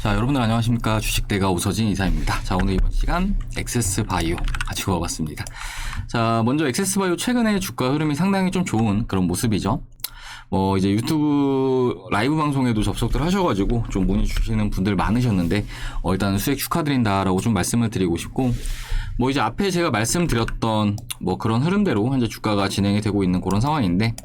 자, 여러분들 안녕하십니까. 주식대가 오서진 이사입니다. 자, 오늘 이번 시간 엑세스바이오 가지고 와봤습니다. 자, 먼저 엑세스바이오 최근에 주가 흐름이 상당히 좀 좋은 그런 모습이죠. 이제 유튜브 라이브 방송에도 접속들 하셔가지고 좀 문의 주시는 분들 많으셨는데, 일단 수익 축하드린다라고 좀 말씀을 드리고 싶고, 이제 앞에 제가 말씀드렸던 그런 흐름대로 현재 주가가 진행이 되고 있는 그런 상황인데,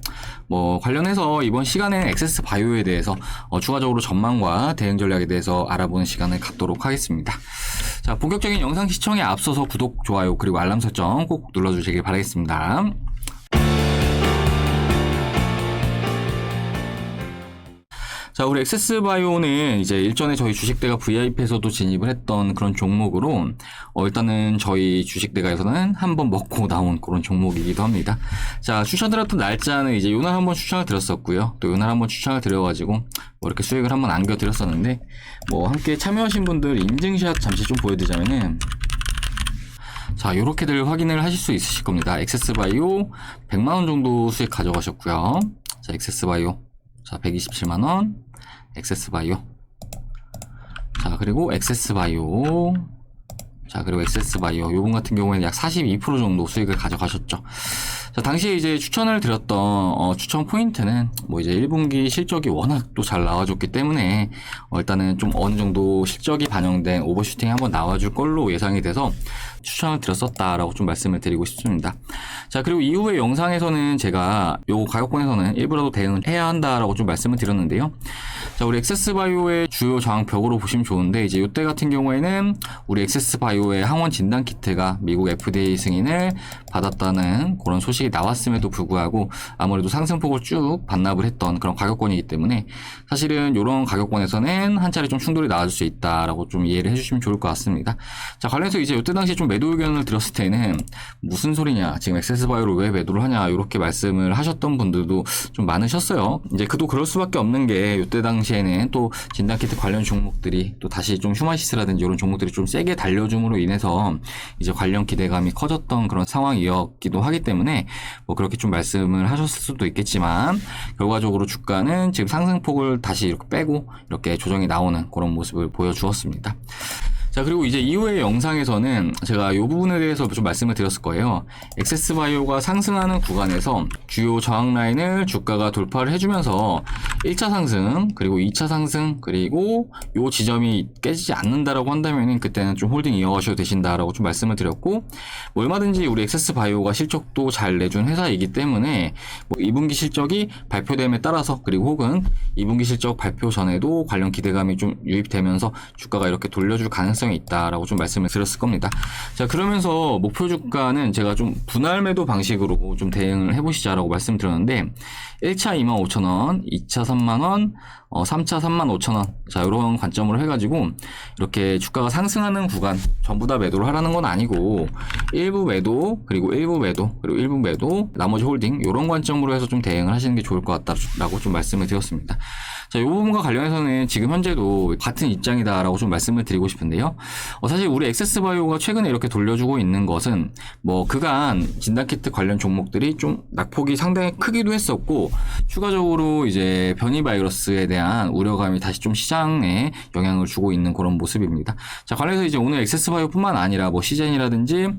관련해서 이번 시간에는 엑세스바이오에 대해서 추가적으로 전망과 대응 전략에 대해서 알아보는 시간을 갖도록 하겠습니다. 자, 본격적인 영상 시청에 앞서서 구독, 좋아요, 그리고 알람 설정 꼭 눌러주시길 바라겠습니다. 자, 우리 엑세스바이오는 이제 일전에 저희 주식대가 VIP에서도 진입을 했던 그런 종목으로, 일단은 저희 주식대가에서는 한번 먹고 나온 그런 종목이기도 합니다. 자, 추천드렸던 날짜는 이제 요날 한번 추천을 드렸었고요. 또 요날 한번 추천을 드려가지고, 이렇게 수익을 한번 안겨드렸었는데, 함께 참여하신 분들 인증샷 잠시 좀 보여드리자면은, 자, 요렇게들 확인을 하실 수 있으실 겁니다. 엑세스바이오 100만원 정도 수익 가져가셨고요. 자, 엑세스바이오. 자, 127만원, 엑세스바이오. 자, 그리고 엑세스바이오. 자, 그리고 엑세스바이오. 요분 같은 경우에는 약 42% 정도 수익을 가져가셨죠. 자, 당시에 이제 추천을 드렸던, 추천 포인트는, 이제 1분기 실적이 워낙 또 잘 나와줬기 때문에, 일단은 좀 어느 정도 실적이 반영된 오버슈팅이 한번 나와줄 걸로 예상이 돼서, 추천을 드렸었다라고 좀 말씀을 드리고 싶습니다. 자, 그리고 이후에 영상에서는 제가 요 가격권에서는 일부라도 대응을 해야 한다라고 좀 말씀을 드렸는데요. 자, 우리 엑세스바이오의 주요 저항벽으로 보시면 좋은데, 이제 요때 같은 경우에는 우리 엑세스바이오의 항원 진단 키트가 미국 FDA 승인을 받았다는 그런 소식이 나왔음에도 불구하고 아무래도 상승폭을 쭉 반납을 했던 그런 가격권이기 때문에 사실은 이런 가격권에서는 한 차례 좀 충돌이 나와줄 수 있다라고 좀 이해를 해주시면 좋을 것 같습니다. 자, 관련해서 이제 요때 당시에 좀 매도 의견을 드렸을 때는 무슨 소리냐, 지금 엑세스바이오를 왜 매도를 하냐, 이렇게 말씀을 하셨던 분들도 좀 많으셨어요. 이제 그도 그럴 수밖에 없는 게 요때 당시에는 또 진단키트 관련 종목들이 또 다시 좀 휴마시스라든지 이런 종목들이 좀 세게 달려줌으로 인해서 이제 관련 기대감이 커졌던 그런 상황이었기도 하기 때문에 그렇게 좀 말씀을 하셨을 수도 있겠지만, 결과적으로 주가는 지금 상승폭을 다시 이렇게 빼고 이렇게 조정이 나오는 그런 모습을 보여주었습니다. 자, 그리고 이제 이후의 영상에서는 제가 이 부분에 대해서 좀 말씀을 드렸을 거예요. 엑세스바이오가 상승하는 구간에서 주요 저항 라인을 주가가 돌파를 해주면서 1차 상승, 그리고 2차 상승, 그리고 이 지점이 깨지지 않는다라고 한다면 그때는 좀 홀딩 이어가셔도 되신다라고 좀 말씀을 드렸고, 얼마든지 우리 엑세스바이오가 실적도 잘 내준 회사이기 때문에 2분기 실적이 발표됨에 따라서, 그리고 혹은 2분기 실적 발표 전에도 관련 기대감이 좀 유입되면서 주가가 이렇게 돌려줄 가능성이 있다라고 좀 말씀을 드렸을 겁니다. 자, 그러면서 목표 주가는 제가 좀 분할 매도 방식으로 좀 대응을 해보시자라고 말씀드렸는데, 1차 25,000원, 2차 3만원, 3차 35,000원. 자, 이런 관점으로 해가지고 이렇게 주가가 상승하는 구간 전부 다 매도를 하라는 건 아니고, 일부 매도, 그리고 일부 매도, 그리고 일부 매도, 나머지 홀딩, 이런 관점으로 해서 좀 대응을 하시는 게 좋을 것 같다라고 좀 말씀을 드렸습니다. 자, 이 부분과 관련해서는 지금 현재도 같은 입장이다라고 좀 말씀을 드리고 싶은데요. 사실 우리 엑세스바이오가 최근에 이렇게 돌려주고 있는 것은 그간 진단키트 관련 종목들이 좀 낙폭이 상당히 크기도 했었고, 추가적으로 이제 변이 바이러스에 대한 우려감이 다시 좀 시장에 영향을 주고 있는 그런 모습입니다. 자, 관련해서 이제 오늘 엑세스바이오뿐만 아니라 시젠이라든지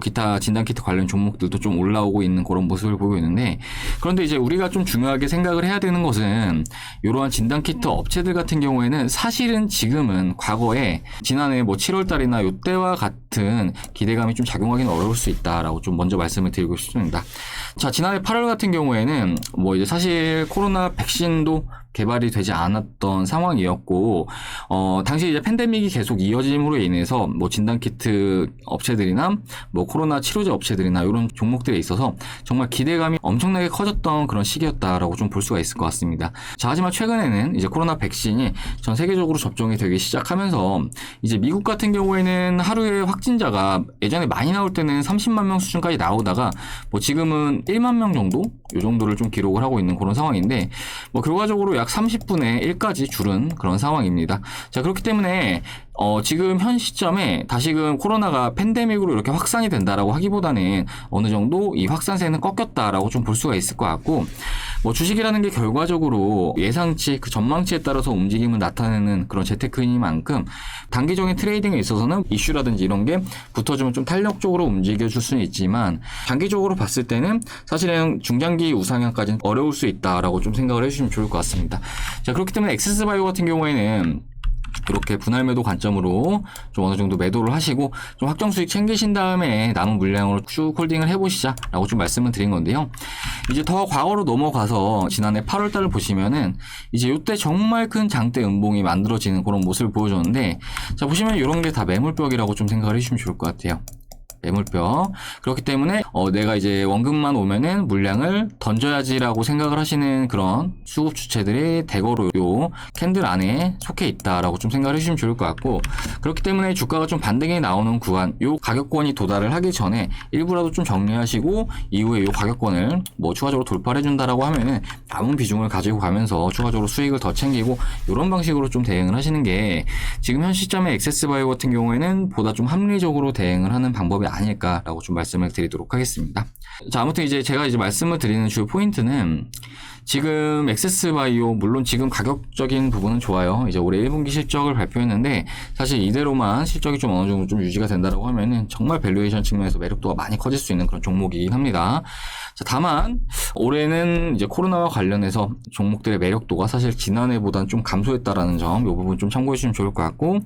기타 진단키트 관련 종목들도 좀 올라오고 있는 그런 모습을 보고 있는데, 그런데 이제 우리가 좀 중요하게 생각을 해야 되는 것은 이러한 진단키트 업체들 같은 경우에는 사실은 지금은 과거에 지난해 7월달이나 이때와 같은 기대감이 좀 작용하기는 어려울 수 있다라고 좀 먼저 말씀을 드리고 싶습니다. 자, 지난해 8월 같은 경우에는 이제 사실 코로나 백신도 개발이 되지 않았던 상황이었고, 당시 이제 팬데믹이 계속 이어짐으로 인해서 진단키트 업체들이나 코로나 치료제 업체들이나 이런 종목들에 있어서 정말 기대감이 엄청나게 커졌던 그런 시기였다라고 좀 볼 수가 있을 것 같습니다. 자, 하지만 최근에는 이제 코로나 백신이 전 세계적으로 접종이 되기 시작하면서 이제 미국 같은 경우에는 하루에 확진자가 예전에 많이 나올 때는 30만 명 수준까지 나오다가 지금은 1만 명 정도? 이 정도를 좀 기록을 하고 있는 그런 상황인데, 결과적으로 약 약 30분의 1까지 줄은 그런 상황입니다. 자, 그렇기 때문에 지금 현 시점에 다시금 코로나가 팬데믹으로 이렇게 확산이 된다라고 하기보다는 어느 정도 이 확산세는 꺾였다라고 좀 볼 수가 있을 것 같고, 뭐 주식이라는 게 결과적으로 예상치, 그 전망치에 따라서 움직임을 나타내는 그런 재테크이니만큼 단기적인 트레이딩에 있어서는 이슈라든지 이런 게 붙어주면 좀 탄력적으로 움직여줄 수는 있지만, 장기적으로 봤을 때는 사실은 중장기 우상향까지는 어려울 수 있다라고 좀 생각을 해주시면 좋을 것 같습니다. 자, 그렇기 때문에 엑세스바이오 같은 경우에는 이렇게 분할 매도 관점으로 좀 어느 정도 매도를 하시고 좀 확정 수익 챙기신 다음에 남은 물량으로 쭉 홀딩을 해보시자라고 좀 말씀을 드린 건데요. 이제 더 과거로 넘어가서 지난해 8월 달을 보시면은 이제 이때 정말 큰 장대 음봉이 만들어지는 그런 모습을 보여줬는데, 자, 보시면 이런 게 다 매물벽이라고 좀 생각을 해주시면 좋을 것 같아요. 매물벽. 그렇기 때문에 내가 이제 원금만 오면은 물량을 던져야지라고 생각을 하시는 그런 수급 주체들이 대거로 요 캔들 안에 속해 있다라고 좀 생각을 해주시면 좋을 것 같고, 그렇기 때문에 주가가 좀 반등이 나오는 구간, 요 가격권이 도달을 하기 전에 일부라도 좀 정리하시고 이후에 요 가격권을 뭐 추가적으로 돌파를 해준다라고 하면은 남은 비중을 가지고 가면서 추가적으로 수익을 더 챙기고, 이런 방식으로 좀 대응을 하시는 게 지금 현 시점에 엑세스바이오 같은 경우에는 보다 좀 합리적으로 대응을 하는 방법이 아닐까라고 좀 말씀을 드리도록 하겠습니다. 자, 아무튼 이제 제가 이제 말씀을 드리는 주요 포인트는, 지금 엑세스바이오 물론 지금 가격적인 부분은 좋아요. 이제 올해 1분기 실적을 발표했는데 사실 이대로만 실적이 좀 어느 정도 좀 유지가 된다라고 하면은 정말 밸류에이션 측면에서 매력도가 많이 커질 수 있는 그런 종목이긴 합니다. 자, 다만 올해는 이제 코로나와 관련해서 종목들의 매력도가 사실 지난해보다는 좀 감소했다라는 점, 이 부분 좀 참고해 주시면 좋을 것 같고,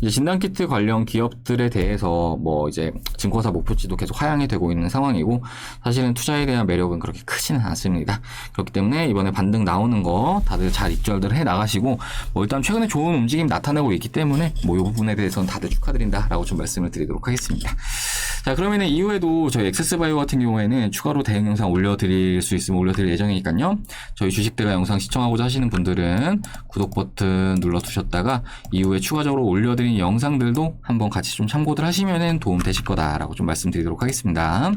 이제 진단키트 관련 기업들에 대해서 뭐 이제 증권사 목표치도 계속 하향이 되고 있는 상황이고, 사실은 투자에 대한 매력은 그렇게 크지는 않습니다. 그렇기 때문에 이번에 반등 나오는 거 다들 잘 입절들 해 나가시고, 뭐 일단 최근에 좋은 움직임 나타내고 있기 때문에 뭐 이 부분에 대해서는 다들 축하드린다라고 좀 말씀을 드리도록 하겠습니다. 자, 그러면은 이후에도 저희 엑세스바이오 같은 경우에는 추가로 대응 영상 올려드릴 수 있으면 올려드릴 예정이니까요. 저희 주식대가 영상 시청하고자 하시는 분들은 구독 버튼 눌러두셨다가 이후에 추가적으로 올려드린 영상들도 한번 같이 좀 참고들 하시면은 도움 되실 거다라고 좀 말씀드리도록 하겠습니다.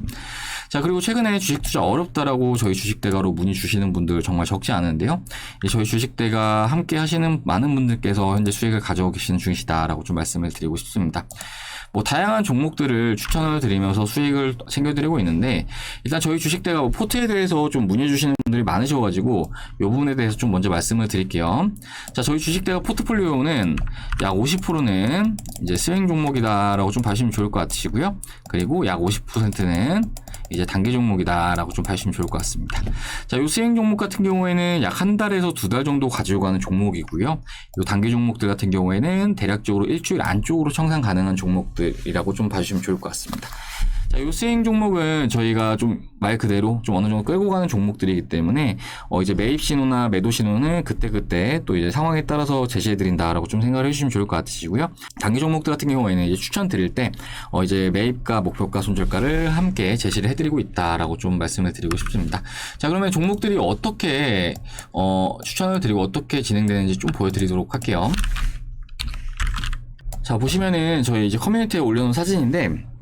자, 그리고 최근에 주식 투자 어렵다라고 저희 주식대가로 문의 주시는 분들 정말 적지 않은데요. 저희 주식대가 함께 하시는 많은 분들께서 현재 수익을 가져오고 계시는 중이시다라고 좀 말씀을 드리고 싶습니다. 뭐 다양한 종목들을 추천을 드리면서 수익을 챙겨드리고 있는데, 일단 저희 주식대가 뭐 포트에 대해서 좀 문의 주시는 분들이 많으셔가지고 이 부분에 대해서 좀 먼저 말씀을 드릴게요. 자, 저희 주식대가 포트폴리오는 약 50%는 이제 스윙 종목이다라고 좀 봐주시면 좋을 것 같으시고요. 그리고 약 50%는 이제 단기 종목이다라고 좀 봐주시면 좋을 것 같습니다. 자, 이 스윙 종목 같은 경우에는 약 한 달에서 두 달 정도 가지고 가는 종목이고요. 이 단기 종목들 같은 경우에는 대략적으로 일주일 안쪽으로 청산 가능한 종목들이라고 좀 봐주시면 좋을 것 같습니다. 자, 이 스윙 종목은 저희가 좀 말 그대로 좀 어느 정도 끌고 가는 종목들이기 때문에 이제 매입 신호나 매도 신호는 그때 또 이제 상황에 따라서 제시해 드린다라고 좀 생각을 해주시면 좋을 것 같으시고요. 단기 종목들 같은 경우에는 이제 추천 드릴 때 이제 매입가, 목표가, 손절가를 함께 제시를 해드리고 있다라고 좀 말씀을 드리고 싶습니다. 자, 그러면 종목들이 어떻게 추천을 드리고 어떻게 진행되는지 좀 보여드리도록 할게요. 자, 보시면은 저희 이제 커뮤니티에 올려놓은 사진인데,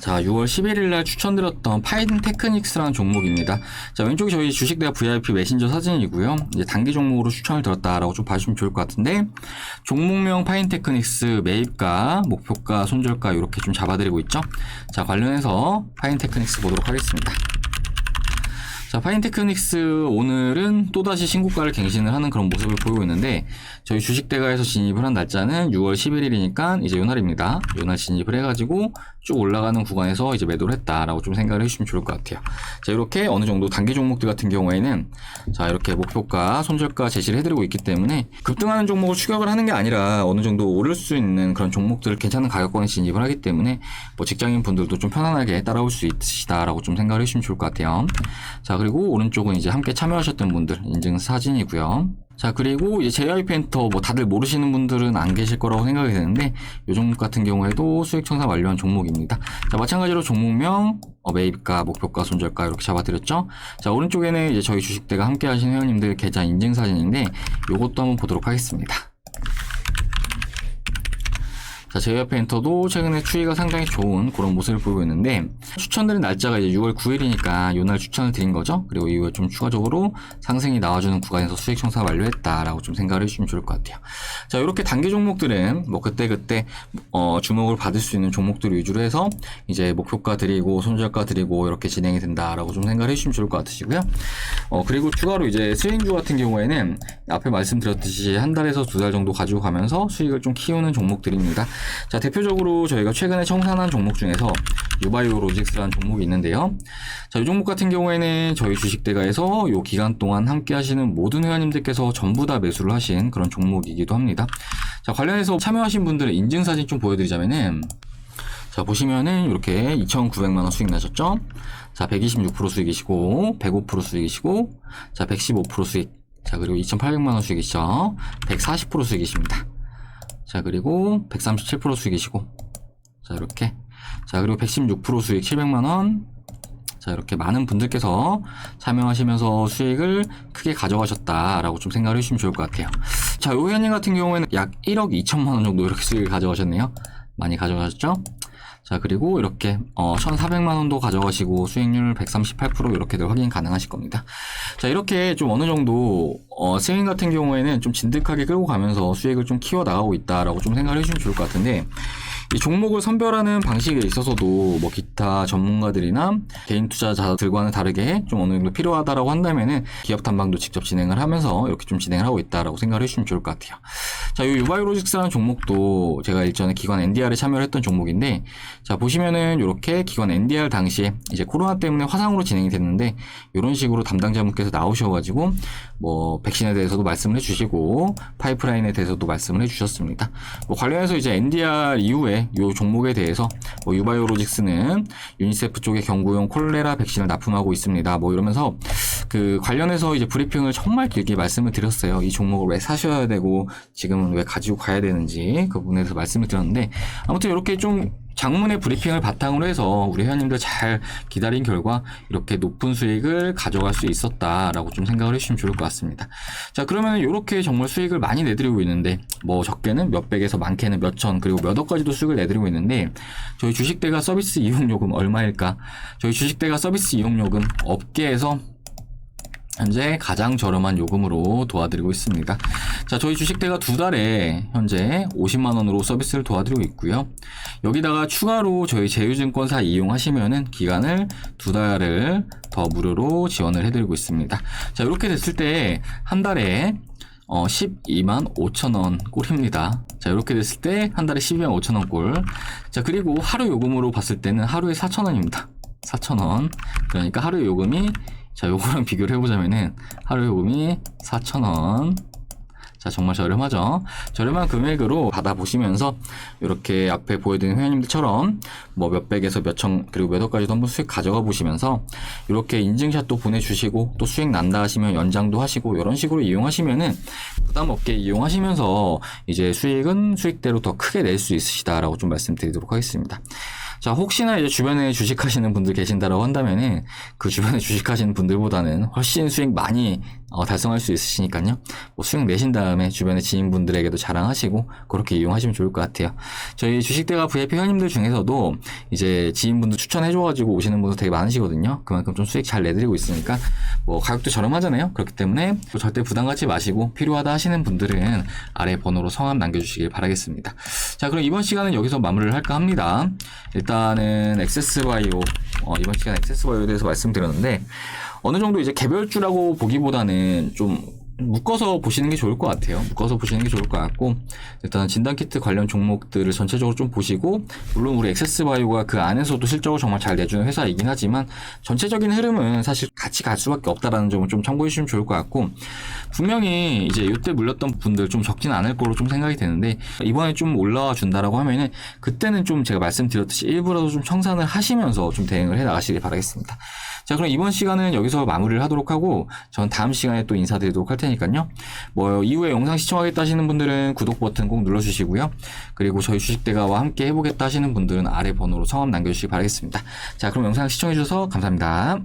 자, 6월 11일 날 추천드렸던 파인테크닉스라는 종목입니다. 자, 왼쪽이 저희 주식대가 VIP 메신저 사진이고요. 이제 단기 종목으로 추천을 드렸다라고 좀 봐주시면 좋을 것 같은데, 종목명 파인테크닉스 매입가, 목표가, 손절가 이렇게 좀 잡아드리고 있죠. 자, 관련해서 파인테크닉스 보도록 하겠습니다. 자, 파인테크닉스 오늘은 또다시 신고가를 갱신을 하는 그런 모습을 보이고 있는데, 저희 주식대가에서 진입을 한 날짜는 6월 11일이니까 이제 요날입니다. 요날 진입을 해가지고 쭉 올라가는 구간에서 이제 매도를 했다라고 좀 생각을 해주시면 좋을 것 같아요. 자, 이렇게 어느 정도 단기 종목들 같은 경우에는 자, 이렇게 목표가, 손절가 제시를 해드리고 있기 때문에 급등하는 종목을 추격을 하는 게 아니라 어느 정도 오를 수 있는 그런 종목들을 괜찮은 가격권에 진입을 하기 때문에 뭐 직장인 분들도 좀 편안하게 따라올 수 있으시다라고 좀 생각을 해주시면 좋을 것 같아요. 자, 그리고 오른쪽은 이제 함께 참여하셨던 분들 인증 사진이고요. 자, 그리고 이제 JYP 엔터 뭐 다들 모르시는 분들은 안 계실 거라고 생각이 되는데, 이 종목 같은 경우에도 수익 청산 완료한 종목입니다. 자, 마찬가지로 종목명, 매입가, 목표가, 손절가 이렇게 잡아드렸죠. 자, 오른쪽에는 이제 저희 주식대가 함께 하신 회원님들 계좌 인증 사진인데, 요것도 한번 보도록 하겠습니다. 자, 제이와페인터도 최근에 추이가 상당히 좋은 그런 모습을 보이고 있는데, 추천드린 날짜가 이제 6월 9일이니까 요날 추천을 드린 거죠. 그리고 이후에 좀 추가적으로 상승이 나와주는 구간에서 수익 청산 완료했다라고 좀 생각을 해주시면 좋을 것 같아요. 자, 이렇게 단기 종목들은 뭐 그때그때 주목을 받을 수 있는 종목들 위주로 해서 이제 목표가 드리고 손절가 드리고 이렇게 진행이 된다라고 좀 생각을 해주시면 좋을 것 같으시고요. 그리고 추가로 이제 스윙주 같은 경우에는 앞에 말씀드렸듯이 한 달에서 두 달 정도 가지고 가면서 수익을 좀 키우는 종목들입니다. 자, 대표적으로 저희가 최근에 청산한 종목 중에서 유바이오로직스라는 종목이 있는데요. 자, 이 종목 같은 경우에는 저희 주식대가에서 이 기간 동안 함께 하시는 모든 회원님들께서 전부 다 매수를 하신 그런 종목이기도 합니다. 자, 관련해서 참여하신 분들의 인증사진 좀 보여드리자면은, 자, 보시면은 이렇게 2,900만원 수익 나셨죠? 자, 126% 수익이시고, 105% 수익이시고, 자, 115% 수익. 자, 그리고 2,800만원 수익이시죠? 140% 수익이십니다. 자, 그리고 137% 수익이시고, 자, 이렇게. 자, 그리고 116% 수익 700만원. 자, 이렇게 많은 분들께서 참여하시면서 수익을 크게 가져가셨다라고 좀 생각을 해주시면 좋을 것 같아요. 자, 요 회원님 같은 경우에는 약 1억 2천만원 정도 이렇게 수익을 가져가셨네요. 많이 가져가셨죠? 자, 그리고 이렇게 1,400만원도 가져가시고 수익률 138% 이렇게들 확인 가능하실 겁니다. 자, 이렇게 좀 어느 정도 스윙 같은 경우에는 좀 진득하게 끌고 가면서 수익을 좀 키워 나가고 있다라고 좀 생각을 해주시면 좋을 것 같은데, 이 종목을 선별하는 방식에 있어서도 뭐 기타 전문가들이나 개인 투자자들과는 다르게 좀 어느 정도 필요하다라고 한다면은 기업 탐방도 직접 진행을 하면서 이렇게 좀 진행을 하고 있다라고 생각을 해주시면 좋을 것 같아요. 자, 이 유바이오로직스라는 종목도 제가 일전에 기관 NDR에 참여를 했던 종목인데, 자, 보시면은 이렇게 기관 NDR 당시에 이제 코로나 때문에 화상으로 진행이 됐는데, 이런 식으로 담당자분께서 나오셔가지고 뭐 백신에 대해서도 말씀을 해주시고 파이프라인에 대해서도 말씀을 해주셨습니다. 뭐 관련해서 이제 NDR 이후에 이 종목에 대해서 뭐 유바이오로직스는 유니세프 쪽에 경구용 콜레라 백신을 납품하고 있습니다. 뭐 이러면서 그 관련해서 이제 브리핑을 정말 길게 말씀을 드렸어요. 이 종목을 왜 사셔야 되고 지금은 왜 가지고 가야 되는지 그 부분에 대해서 말씀을 드렸는데, 아무튼 이렇게 좀 장문의 브리핑을 바탕으로 해서 우리 회원님들 잘 기다린 결과 이렇게 높은 수익을 가져갈 수 있었다라고 좀 생각을 해주시면 좋을 것 같습니다. 자, 그러면 이렇게 정말 수익을 많이 내드리고 있는데, 뭐 적게는 몇백에서 많게는 몇천, 그리고 몇 억까지도 수익을 내드리고 있는데, 저희 주식대가 서비스 이용요금 얼마일까? 저희 주식대가 서비스 이용요금 업계에서 현재 가장 저렴한 요금으로 도와드리고 있습니다. 자, 저희 주식대가 두 달에 현재 50만원으로 서비스를 도와드리고 있고요. 여기다가 추가로 저희 제휴증권사 이용하시면은 기간을 두 달을 더 무료로 지원을 해드리고 있습니다. 자, 이렇게 됐을 때 한 달에 12만 5천원 꼴입니다. 자, 이렇게 됐을 때 한 달에 12만 5천원 꼴. 자, 그리고 하루 요금으로 봤을 때는 하루에 4천원입니다. 4천원. 그러니까 하루 요금이, 자, 요거랑 비교를 해보자면은 하루 요금이 4,000원. 자, 정말 저렴하죠? 저렴한 금액으로 받아보시면서 이렇게 앞에 보여드린 회원님들처럼 뭐 몇백에서 몇천, 그리고 몇 억까지도 한번 수익 가져가 보시면서 이렇게 인증샷도 보내주시고 또 수익 난다 하시면 연장도 하시고 이런 식으로 이용하시면은 부담 없게 이용하시면서 이제 수익은 수익대로 더 크게 낼 수 있으시다라고 좀 말씀드리도록 하겠습니다. 자, 혹시나 이제 주변에 주식하시는 분들 계신다라고 한다면은 그 주변에 주식하시는 분들보다는 훨씬 수익 많이 달성할 수 있으시니까요. 뭐 수익 내신 다음에 주변의 지인분들에게도 자랑하시고 그렇게 이용하시면 좋을 것 같아요. 저희 주식대가 VIP 회원님들 중에서도 이제 지인분들 추천해줘가지고 오시는 분들 되게 많으시거든요. 그만큼 좀 수익 잘 내드리고 있으니까 뭐 가격도 저렴하잖아요. 그렇기 때문에 절대 부담 갖지 마시고 필요하다 하시는 분들은 아래 번호로 성함 남겨주시길 바라겠습니다. 자, 그럼 이번 시간은 여기서 마무리를 할까 합니다. 일단은 액세스바이오, 이번 시간 액세스바이오에 대해서 말씀드렸는데, 어느 정도 이제 개별주라고 보기보다는 좀 묶어서 보시는 게 좋을 것 같아요. 묶어서 보시는 게 좋을 것 같고, 일단 진단키트 관련 종목들을 전체적으로 좀 보시고, 물론 우리 액세스바이오가 그 안에서도 실적을 정말 잘 내주는 회사이긴 하지만 전체적인 흐름은 사실 같이 갈 수밖에 없다라는 점을 좀 참고해 주시면 좋을 것 같고, 분명히 이제 이때 물렸던 분들 좀 적진 않을 거로 좀 생각이 되는데, 이번에 좀 올라와 준다라고 하면은 그때는 좀 제가 말씀드렸듯이 일부라도 좀 청산을 하시면서 좀 대응을 해 나가시길 바라겠습니다. 자, 그럼 이번 시간은 여기서 마무리를 하도록 하고, 전 다음 시간에 또 인사드리도록 할 테니까요. 뭐 이후에 영상 시청하겠다 하시는 분들은 구독 버튼 꼭 눌러주시고요. 그리고 저희 주식대가와 함께 해보겠다 하시는 분들은 아래 번호로 성함 남겨주시기 바라겠습니다. 자, 그럼 영상 시청해주셔서 감사합니다.